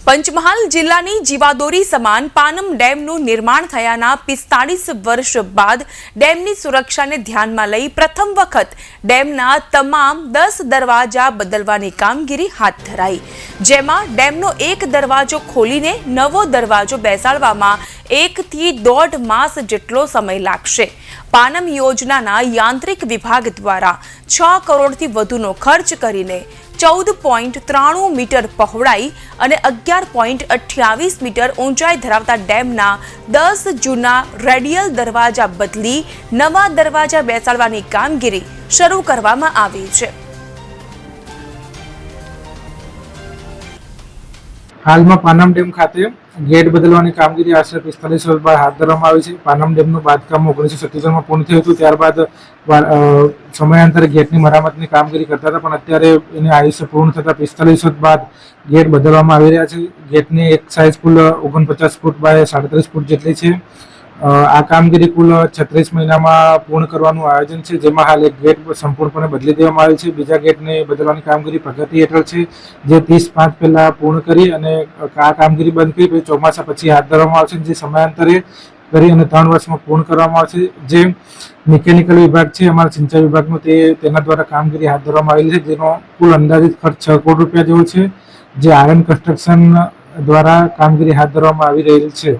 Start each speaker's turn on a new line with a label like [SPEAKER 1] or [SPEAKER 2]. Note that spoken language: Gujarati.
[SPEAKER 1] પંચમહાલ જિલ્લાની જીવાદોરી સમાન પાનમ ડેમનું નિર્માણ થયાના 45 વર્ષ બાદ ડેમની સુરક્ષાને ધ્યાનમાં લઈ પ્રથમ વખત ડેમના તમામ 10 દરવાજા બદલવાની કામગીરી હાથ ધરાઈ, જેમાં ડેમનો એક દરવાજો ખોલીને નવો દરવાજો બેસાડવામાં 1 થી 1.5 માસ જેટલો સમય લાગશે। પાનમ યોજનાના યાંત્રિક વિભાગ દ્વારા 6 કરોડથી વધુનો ખર્ચ કરીને 14.93 મીટર પહોળાઈ અને 11.28 મીટર ઊંચાઈ ધરાવતા ડેમના 10 જૂના રેડિયલ દરવાજા બદલી નવા દરવાજા બેસાડવાની કામગીરી શરૂ કરવામાં આવી છે।
[SPEAKER 2] હાલમાં પાનમ ડેમ ખાતે ગેટ બદલવાની કામગીરી આશરે 45 વર્ષ બાદ હાથ ધરવામાં આવી છે। પાનમ ડેમનું બાંધકામ 1977માં પૂર્ણ થયું હતું, ત્યારબાદ સમયાંતરે ગેટની મરામતની કામગીરી કરતા હતા, પણ અત્યારે એની આયુષ્ય પૂર્ણ થતાં 45 વર્ષ બાદ ગેટ બદલવામાં આવી રહ્યા છે। ગેટની એક સાઇઝ કુલ 49 ફૂટ બાય 37 ફૂટ જેટલી છે। આ કામગીરી કુલ 36 મહિનામાં પૂર્ણ કરવાનું આયોજન છે, જેમાં હાલ એક ગેટ સંપૂર્ણપણે બદલી દેવામાં આવેલ છે। બીજા ગેટને બદલવાની કામગીરી પ્રગતિ હેઠળ છે, જે 30/5 પહેલા પૂર્ણ કરી અને આ કામગીરી બંધ કરી પછી ચોમાસા પછી હાથ ધરવામાં આવશે, જે સમયાંતરે કરી અને 3 વર્ષમાં પૂર્ણ કરવામાં આવશે। જે મિકેનિકલ વિભાગ છે અમારા સિંચાઈ વિભાગનો, તેના દ્વારા કામગીરી હાથ ધરવામાં આવેલી છે, જેનો કુલ અંદાજિત ખર્ચ 6 કરોડ રૂપિયા જેવો છે, જે આરએન કન્સ્ટ્રક્શન દ્વારા કામગીરી હાથ ધરવામાં આવી રહેલ છે।